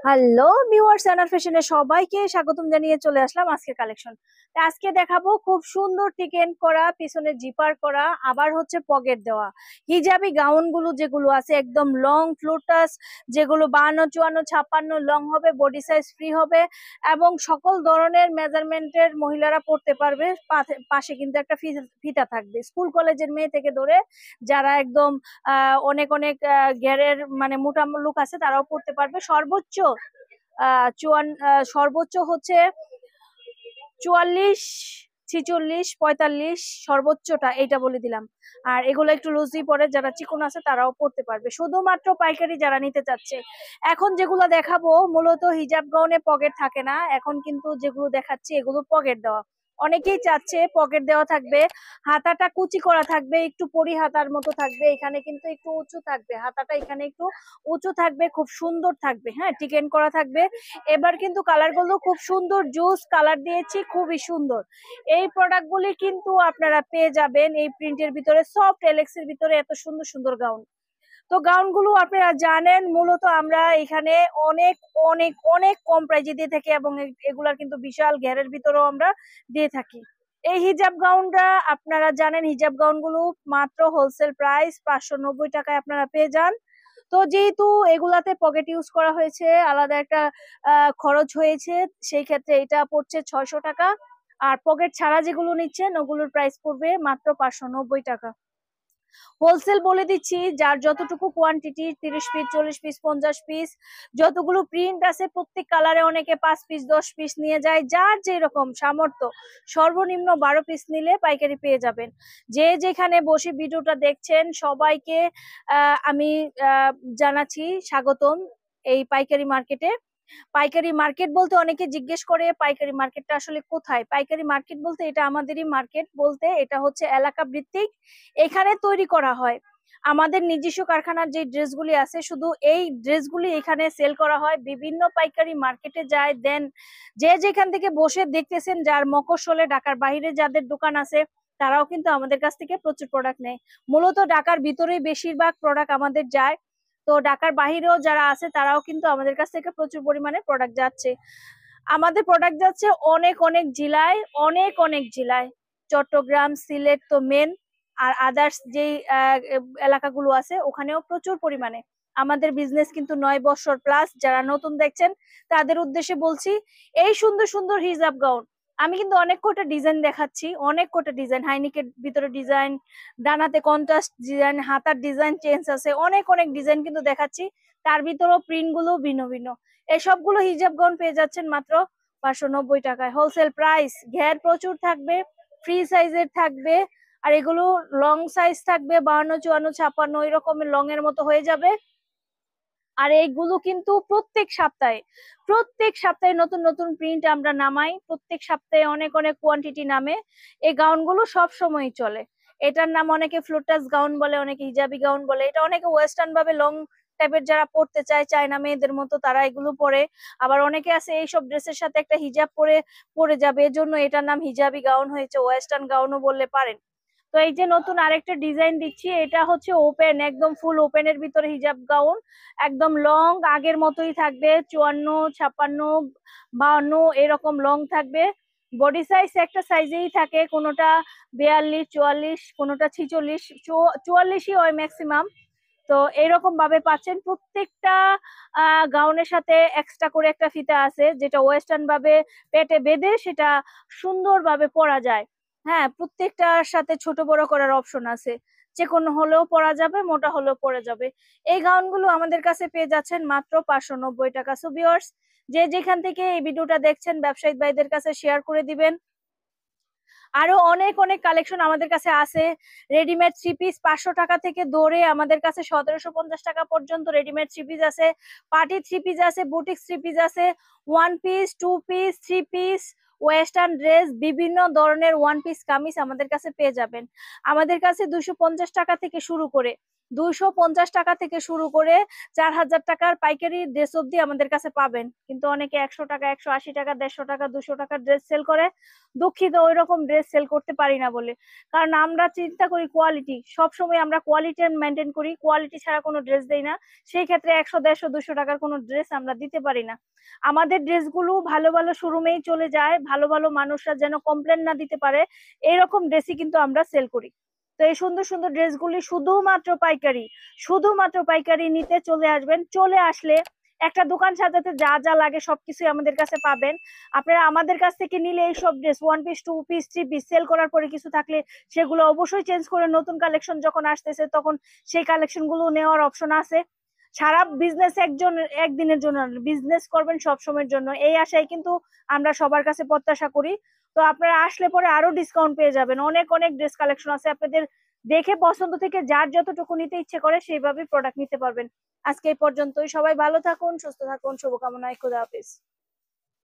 Hello viewers, অ্যানার ফ্যাশনে সবাইকে স্বাগতম জানিয়ে চলে আসলাম আজকের কালেকশন। আজকে দেখাবো খুব সুন্দর টিকেন করা, পিছনে জিপার করা, আবার হচ্ছে পকেট দেওয়া হিজাবি গাউন গুলো যেগুলো আছে একদম লং ফ্লোটাস, যেগুলো 52, 54, 56 লং হবে, বডি সাইজ ফ্রি হবে এবং সকল ধরনের মেজারমেন্টের মহিলারা পড়তে পারবে। পাশে কিন্তু একটা ফিতা থাকবে। স্কুল কলেজের মেয়ে থেকে ধরে যারা একদম অনেক অনেক ঘেরের মানে মোটা লোক আছে তারাও পড়তে পারবে। সর্বোচ্চ সর্বোচ্চ হচ্ছে 44, 46, 45 সর্বোচ্চটা এইটা বলে দিলাম। আর এগুলো একটু লুজি পরে যারা চিকন আছে তারাও পড়তে পারবে, শুধুমাত্র পাইকারি যারা নিতে চাচ্ছে। এখন যেগুলো দেখাবো মূলত হিজাব গাউনে পকেট থাকে না, এখন কিন্তু যেগুলো দেখাচ্ছি এগুলো পকেট দেওয়া। অনেকেই চাচ্ছে পকেট দেওয়া থাকবে, হাতাটা কুচি করা থাকবে, একটু পরি হাতার মতো থাকবে, এখানে কিন্তু একটু উঁচু থাকবে, হাতাটা এখানে একটু উঁচু থাকবে, খুব সুন্দর থাকবে, হ্যাঁ টিকেন করা থাকবে। এবার কিন্তু কালার গুলো খুব সুন্দর, জুস কালার দিয়েছি, খুবই সুন্দর। এই প্রোডাক্ট গুলি কিন্তু আপনারা পেয়ে যাবেন এই প্রিন্টের ভিতরে, সফট এলেক্স এর ভিতরে এত সুন্দর সুন্দর গাউন। তো গাউন গুলো আপনারা জানেন মূলত আমরা এখানে অনেক অনেক অনেক কম প্রাইজে দিয়ে থাকি এবং এগুলার কিন্তু বিশাল ঘেরের ভিতরেও আমরা দিয়ে থাকি। এই হিজাব গাউনটা আপনারা জানেন, হিজাব গাউন গুলো মাত্র হোলসেল প্রাইস 590 টাকায় আপনারা পেয়ে যান। তো যেহেতু এগুলাতে পকেট ইউজ করা হয়েছে, আলাদা একটা খরচ হয়েছে, সেই ক্ষেত্রে এটা পড়ছে 600 টাকা। আর পকেট ছাড়া যেগুলো নিচ্ছেন ওগুলোর প্রাইস পড়বে মাত্র 590 টাকা। হোলসেল বলে দিচ্ছি, যার যতটুকু কোয়ান্টিটি 30 পিস, 40 পিস, 50 পিস, যতগুলো প্রিন্ট আছে প্রত্যেক কালারে অনেকে 5 পিস, 10 পিস নিয়ে যায়, যার যেরকম সামর্থ্য সর্বনিম্ন 12 পিস নিলে পাইকারি পেয়ে যাবেন। যে যেখানে বসে ভিডিওটা দেখছেন সবাইকে আমি জানাচ্ছি স্বাগতম এই পাইকারি মার্কেটে। পাইকারি মার্কেট বলতে অনেকে জিজ্ঞেস করে পাইকারি মার্কেটটা আসলে কোথায়। পাইকারি মার্কেট বলতে এটা আমাদেরই মার্কেট, বলতে এটা হচ্ছে এলাকা ভিত্তিক, এখানে তৈরি করা হয় আমাদের নিজস্ব কারখানার যে ড্রেসগুলি আছে, শুধু এই ড্রেসগুলি এখানে সেল করা হয়, বিভিন্ন পাইকারি মার্কেটে যায়। দেন যে যেখান থেকে বসে দেখতেছেন, যার মফস্বলে ঢাকার বাইরে যাদের দোকান আছে তারাও কিন্তু আমাদের কাছ থেকে প্রচুর প্রোডাক্ট নেয়। মূলত ঢাকার ভিতরেই বেশিরভাগ প্রোডাক্ট আমাদের যায়, তো ঢাকার বাহিরেও যারা আছে তারাও কিন্তু আমাদের কাছ থেকে প্রচুর পরিমাণে প্রোডাক্ট যাচ্ছে। আমাদের প্রোডাক্ট যাচ্ছে অনেক অনেক জেলায়, অনেক অনেক জেলায়, চট্টগ্রাম, সিলেট তো মেন, আর আদার্স যেই এলাকাগুলো আছে ওখানেও প্রচুর পরিমাণে। আমাদের বিজনেস কিন্তু 9 বছর প্লাস। যারা নতুন দেখছেন তাদের উদ্দেশ্যে বলছি, এই সুন্দর সুন্দর হিজাব গাউন আমি কিন্তু অনেক কটা ডিজাইন দেখাচ্ছি, অনেক কটা ডিজাইন, হাইনিকের ভিতরে ডিজাইন, ডানাতে কন্ট্রাস্ট ডিজাইন, হাতার ডিজাইন চেঞ্জ আছে, অনেক অনেক ডিজাইন কিন্তু দেখাচ্ছি। তার ভিতরেও প্রিন্ট গুলো ভিন্ন ভিন্ন। এসবগুলো হিজাব গাউন পেয়ে যাচ্ছেন মাত্র 590 টাকায়, হোলসেল প্রাইস। ঘের প্রচুর থাকবে, ফ্রি সাইজের থাকবে, আর এগুলো লং সাইজ থাকবে 52, 54, 56 এরকমের লং এর মতো হয়ে যাবে। আর এইগুলো কিন্তু প্রত্যেক সপ্তাহে নতুন নতুন প্রিন্ট আমরা নামাই, প্রত্যেক সপ্তাহে অনেক অনেক কোয়ান্টিটি নামে। এই গাউন গুলো সব সময় চলে। এটার নাম অনেকে ফ্লোটাস গাউন বলে, অনেকে হিজাবি গাউন বলে, এটা অনেকে ওয়েস্টার্ন ভাবে লং টাইপের যারা পড়তে চায়, চায়না মেয়েদের মতো, তারা এগুলো পরে। আবার অনেকে আছে এইসব ড্রেসের সাথে একটা হিজাব পরে পরে যাবে, এজন্য এটার নাম হিজাবি গাউন হয়েছে, ওয়েস্টার্ন গাউনও বললে পারেন। তো এই যে নতুন আরেকটা ডিজাইন দিচ্ছি, এটা হচ্ছে ওপেন, একদম ফুল ওপেনের ভিতরে হিজাব গাউন, একদম লং আগের মতোই থাকবে, 54, 56, 52 এরকম লং থাকবে। বডি সাইজ একটা সাইজেই থাকে, কোনোটা 42, 44, কোনোটা 46, 44ই হয় ম্যাক্সিমাম। তো এইরকম ভাবে পাচ্ছেন। প্রত্যেকটা গাউনের সাথে এক্সট্রা করে একটা ফিতা আছে, যেটা ওয়েস্টার্ন ভাবে পেটে বেঁধে সেটা সুন্দরভাবে পরা যায়। হ্যাঁ, প্রত্যেকটার সাথে ছোট বড় করার অপশন আছে, যে কোনো হলেও পরা যাবে, মোটা হলেও পরে যাবে। এই গাউনগুলো আমাদের কাছে পেয়ে যাচ্ছেন মাত্র 590 টাকা। সো ভিউয়ার্স, যে যেখান থেকে এই ভিডিওটা দেখছেন ব্যবসায়িক ভাইদের কাছে শেয়ার করে দিবেন। আরো অনেক অনেক কালেকশন আমাদের কাছে আছে। রেডিমেড 3 পিস 500 টাকা থেকে ধরে আমাদের কাছে 1750 টাকা পর্যন্ত রেডিমেড 3 পিস আছে, পার্টি 3 পিস আছে, বুটিক 3 পিস আছে, 1 piece, 2 piece, 3 piece, western dress, বিভিন্ন ধরনের 1 পিস কামিজ আমাদের কাছে পেয়ে যাবেন। আমাদের কাছে 250 টাকা থেকে শুরু করে 250 টাকা থেকে শুরু করে 4000 টাকার পাইকারি ড্রেস অব্দি আমাদের কাছে পাবেন। কিন্তু অনেকে 100 টাকা, 180 টাকা, 150 টাকা, 200 টাকার ড্রেস সেল করে। দুঃখিত, ওই রকম ড্রেস সেল করতে পারি না বলে। কারণ আমরা চিন্তা করি কোয়ালিটি, সবসময় আমরা কোয়ালিটি মেনটেন করি, কোয়ালিটি ছাড়া কোনো ড্রেস দেই না। সেই ক্ষেত্রে 100, 150, 200 টাকার কোনো ড্রেস আমরা দিতে পারি না। আমাদের ড্রেসগুলো ভালো ভালো শোরুমেই চলে যায়, ভালো ভালো মানুষরা যেন কমপ্লেন না দিতে পারে, এইরকম ড্রেসই কিন্তু আমরা সেল করি। তো এই সুন্দর সুন্দর ড্রেসগুলি শুধুমাত্র পাইকারি নিতে চলে আসবেন। চলে আসলে একটা দোকান সাজাতে যা যা লাগে সবকিছুই আমাদের কাছে পাবেন। আপনারা আমাদের কাছ থেকে নিলে এই সব dress 1 piece, 2 piece, 3 piece sell করার পরে কিছু থাকলে সেগুলো অবশ্যই চেঞ্জ করে নতুন কালেকশন যখন আসতেছে তখন সেই কালেকশন গুলো নেওয়ার অপশন আছে। সারা বিজনেস একদিনের জন্য, বিজনেস করবেন সব সময়ের জন্য, এই আশায় কিন্তু আমরা সবার কাছে প্রত্যাশা করি। তো আপনারা আসলে পরে আরো ডিসকাউন্ট পেয়ে যাবেন। অনেক অনেক ড্রেস কালেকশন আছে, আপনাদের দেখে পছন্দ থেকে যার যতটুকু নিতে ইচ্ছে করে সেইভাবে প্রোডাক্ট নিতে পারবেন। আজকে এই পর্যন্তই। সবাই ভালো থাকুন, সুস্থ থাকুন, শুভকামনায়, খুদা হাফেজ।